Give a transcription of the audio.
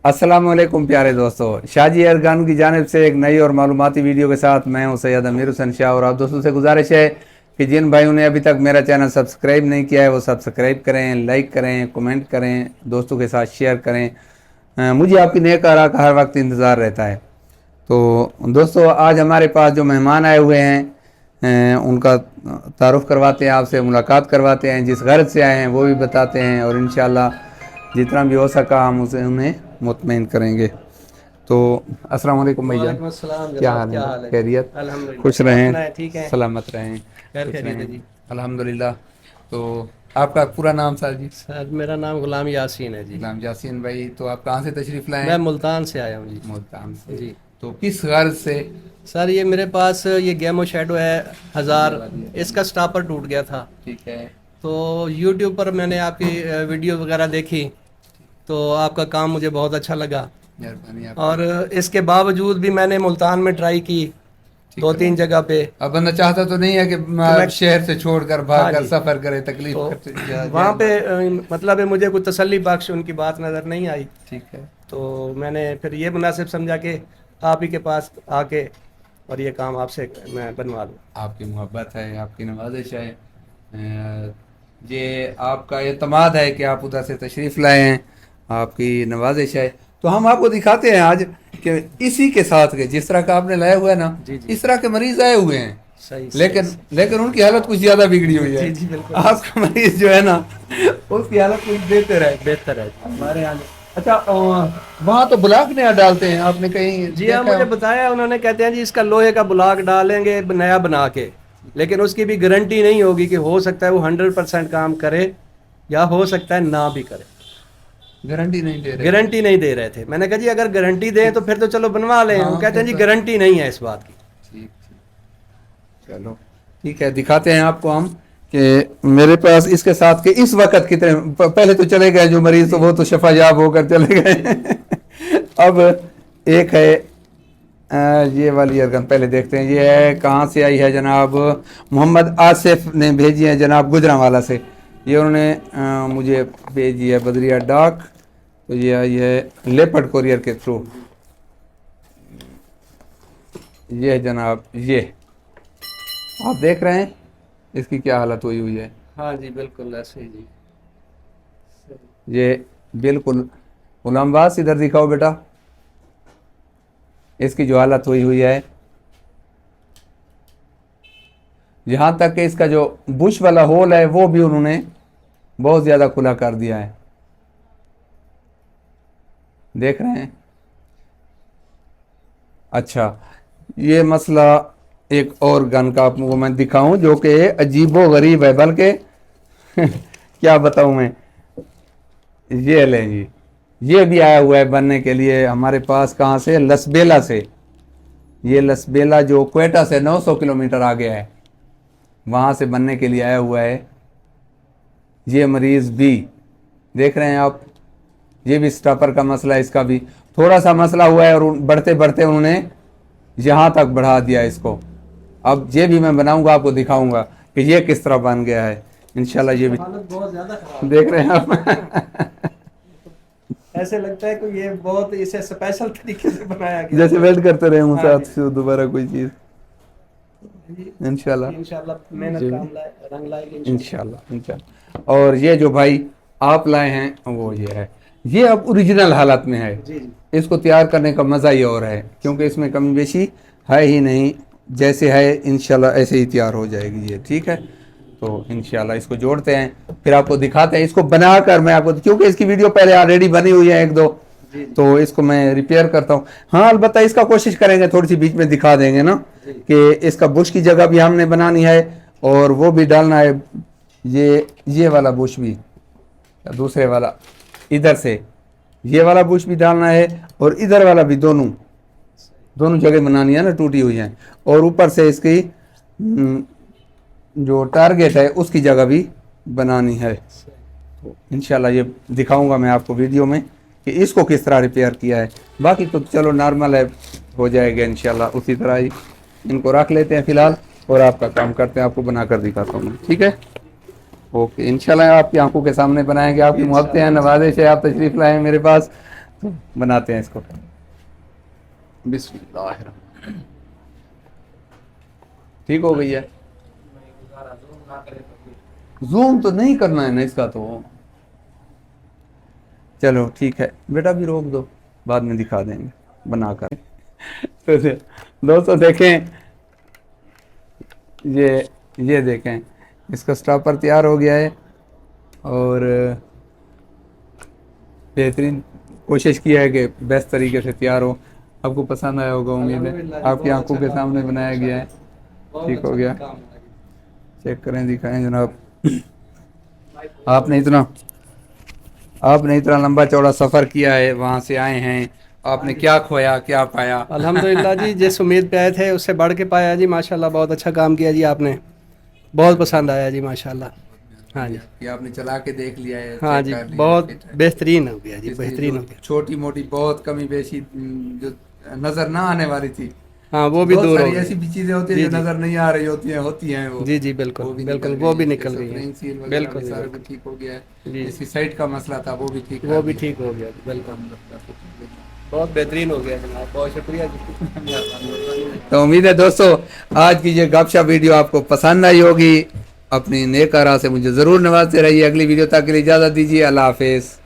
अस्सलाम वालेकुम प्यारे दोस्तों, शाजी एयरगन की जानिब से एक नई और मालूमाती वीडियो के साथ मैं हूं सैयद अमीर हुसैन शाह। और आप दोस्तों से गुजारिश है कि जिन भाइयों ने अभी तक मेरा चैनल सब्सक्राइब नहीं किया है वो सब्सक्राइब करें, लाइक करें, कमेंट करें, दोस्तों के साथ शेयर करें। मुझे आपकी नेक आरा का हर वक्त इंतज़ार रहता है। तो दोस्तों, आज हमारे पास जो मेहमान आए हुए हैं उनका तारुफ़ करवाते हैं, आपसे मुलाकात करवाते हैं, जिस गर्ज से आए हैं वो भी बताते हैं और इंशाअल्लाह जितना भी हो सका हम उसे उन्हें मुतमईन करेंगे। तो अस्सलाम वालेकुम भैया, क्या हाल है? खैरियत? खुश रहें, ठीक है, सलामत रहें, खैर खुश खैरियत है रहें, जी। अल्हम्दुलिल्लाह। तो आपका पूरा नाम सर जी? सर मेरा नाम गुलाम यासीन है जी। गुलाम यासीन भाई, तो आप कहाँ से तशरीफ़ लाए मैं हैं? मुल्तान से आया हूँ जी। मुल्तान से। जी तो किस गर्ज से? सर, ये मेरे पास ये गेमो शेडो है 1000, इसका स्टॉपर टूट गया था। ठीक है। तो यूट्यूब पर मैंने आपकी वीडियो वगैरह देखी, तो आपका काम मुझे बहुत अच्छा लगा। मेहरबानी आप। और इसके बावजूद भी मैंने मुल्तान में ट्राई की ठीक 2-3 जगह पे। अब बंदा चाहता तो नहीं है कि मैं शहर से छोड़कर हाँ भाग कर जी, सफ़र करे, तकलीफ तो करते वहाँ पे मतलब है मुझे कोई तसल्ली बख्श उनकी बात नज़र नहीं आई। ठीक है। तो मैंने फिर ये मुनासिब समझा कि आप ही के पास आके और ये काम आपसे मैं बनवा लूँ। आपकी मोहब्बत है, आपकी नवाजिश है, ये आपका एतमाद है कि आप उधर से तशरीफ़ लाए हैं, आपकी नवाजिश है। तो हम आपको दिखाते हैं आज कि इसी के साथ के जिस तरह का आपने लाया हुआ है ना, जी जी, इस तरह के मरीज आए हुए हैं, सही लेकिन सही। लेकिन उनकी हालत कुछ ज़्यादा बिगड़ी हुई है। जी जी बिल्कुल, आपका मरीज जो है ना उसकी हालत कुछ बेहतर है बेहतर है। हमारे यहाँ। अच्छा, वहाँ तो ब्लॉक नया डालते हैं, आपने कहीं जी हाँ, देखा? मुझे बताया उन्होंने, कहते हैं जी इसका लोहे का ब्लॉक डालेंगे नया बना के, लेकिन उसकी भी गारंटी नहीं होगी कि हो सकता है वो 100% काम करे या हो सकता है ना भी करे। गारंटी नहीं दे रहे? गारंटी नहीं दे रहे थे। मैंने कहा जी अगर गारंटी दें तो फिर तो चलो बनवा लें। हाँ, वो कहते हैं जी फिर तो गारंटी नहीं है इस बात की। ठीक ठीक, चलो ठीक है, दिखाते हैं आपको हम कि मेरे पास इसके साथ के इस वक्त कितने पहले तो चले गए जो मरीज, तो वो तो शफायाब होकर चले गए अब एक है ये वाली अरगन पहले देखते हैं। ये है कहाँ से आई है जनाब? मोहम्मद आसिफ ने भेजी है जनाब गुजरांवाला से। ये उन्होंने मुझे भेजी है बदरिया डाक। तो ये आई है लेपर्ड कोरियर के थ्रू। ये है जनाब, ये आप देख रहे हैं इसकी क्या हालत हुई हुई है। हाँ जी बिल्कुल ऐसे ही जी। ये बिल्कुल गुलामबाज, इधर दिखाओ बेटा, इसकी जो हालत हुई हुई है, यहाँ तक कि इसका जो बुश वाला होल है वो भी उन्होंने बहुत ज़्यादा खुला कर दिया है। देख रहे हैं? अच्छा, ये मसला एक और गन का आपको मैं दिखाऊं जो कि अजीबो गरीब है, बल्कि क्या बताऊं मैं। ये लें जी, ये भी आया हुआ है बनने के लिए हमारे पास। कहाँ से? लसबेला से। ये लसबेला जो क्वेटा से 900 किलोमीटर आ गया है, वहाँ से बनने के लिए आया हुआ है। ये मरीज़ भी देख रहे हैं आप, ये भी स्टॉपर का मसला है, इसका भी थोड़ा सा मसला हुआ है और बढ़ते बढ़ते उन्होंने यहाँ तक बढ़ा दिया इसको। अब ये भी मैं बनाऊंगा, आपको दिखाऊंगा कि ये किस तरह बन गया है इंशाल्लाह। ये भी बहुत ज्यादा खराब देख रहे हैं आप ऐसे लगता है कि ये बहुत इसे स्पेशल तरीके से बनाया गया। जैसे वेट करते रहे हूँ हाँ साथ जी। से दोबारा कोई चीज़ इंशाल्लाह इंशाल्लाह मेहनत जी। काम लाए, रंग लाएगी इंशाल्लाह इंशाल्लाह। और ये जो भाई आप लाए हैं वो ये है, ये अब ओरिजिनल हालत में है। जी जी। इसको तैयार करने का मज़ा ही और है, क्योंकि इसमें कमी बेशी है ही नहीं, जैसे है इंशाल्लाह ऐसे ही तैयार हो जाएगी ये। ठीक है, तो इंशाल्लाह इसको जोड़ते हैं, फिर आपको दिखाते हैं। इसको बनाकर मैं आपको, क्योंकि इसकी वीडियो पहले ऑलरेडी बनी हुई है एक दो, तो इसको मैं रिपेयर करता हूँ। हाँ अलबत्ता इसका कोशिश करेंगे, थोड़ी सी बीच में दिखा देंगे ना कि इसका बुश की जगह भी हमने बनानी है और वो भी डालना है। ये वाला बुश भी, दूसरे वाला इधर से ये वाला बुश भी डालना है और इधर वाला भी, दोनों जगह बनानी है ना, टूटी हुई है। और ऊपर से इसकी जो टारगेट है उसकी जगह भी बनानी है। तो इंशाल्लाह ये दिखाऊंगा मैं आपको वीडियो में कि इसको किस तरह रिपेयर किया है। बाकी तो चलो नॉर्मल है, हो जाएगा इंशाल्लाह। उसी तरह ही इनको रख लेते हैं फ़िलहाल और आपका काम करते हैं, आपको बनाकर दिखाता हूँ। ठीक है, ओके, इंशाल्लाह आपकी आंखों के सामने बनाएंगे। आपकी मोहब्बतें हैं, नवाजिश है, आप तशरीफ़ लाए मेरे पास, बनाते हैं इसको। बिस्मिल्लाह। ठीक हो गई है। जूम तो नहीं करना है ना इसका, तो चलो ठीक है बेटा, भी रोक दो, बाद में दिखा देंगे बनाकर। तो दोस्तों देखें, ये देखें, इसका स्टॉपर तैयार हो गया है और बेहतरीन कोशिश किया है कि बेस्ट तरीके से तैयार हो। आपको पसंद आया होगा, उम्मीद है आपकी आंखों के सामने बनाया गया है। ठीक हो गया, चेक करें, दिखाएं जनाब। आपने इतना लंबा चौड़ा सफ़र किया है, वहाँ से आए हैं, आपने क्या खोया क्या पाया? अल्हम्दुलिल्लाह जी, जिस उम्मीद पे आए थे उससे बढ़ के पाया जी, माशाल्लाह बहुत अच्छा काम किया जी आपने, बहुत पसंद आया जी माशाल्लाह। हाँ जी, कि आपने चला के देख लिया है, हाँ चेक जी, कर लिया है, बहुत फिट है। बेहतरीन हो गया जी, इसमें बेहतरीन जो हो गया। छोटी मोटी बहुत कमी बेशी जो नजर ना आने वाली थी, हाँ वो भी बहुत दूर हो सारी गई। ऐसी भी चीजें होती हैं जी, जो जी। नजर नहीं आ रही होती हैं वो। जी जी बिल्कुल बिल्कुल, वो भी निकल गई है। स्प्रिंग सील वगैरह बिल्कुल भी सारा बिल्कुल कुछ ठीक हो गया है। जी, इसकी साइड का मसला था, वो भी ठीक वो भी ठीक हो गया जी, बिल्कुल बहुत बेहतरीन हो गया जनाब, बहुत शुक्रिया जी। तो उम्मीद है दोस्तों आज की ये गपशप वीडियो आपको पसंद आई होगी। अपनी नेक आरा से मुझे ज़रूर नवाजते रहिए। अगली वीडियो तक के लिए इजाज़त दीजिए। अल्लाह हाफिज़।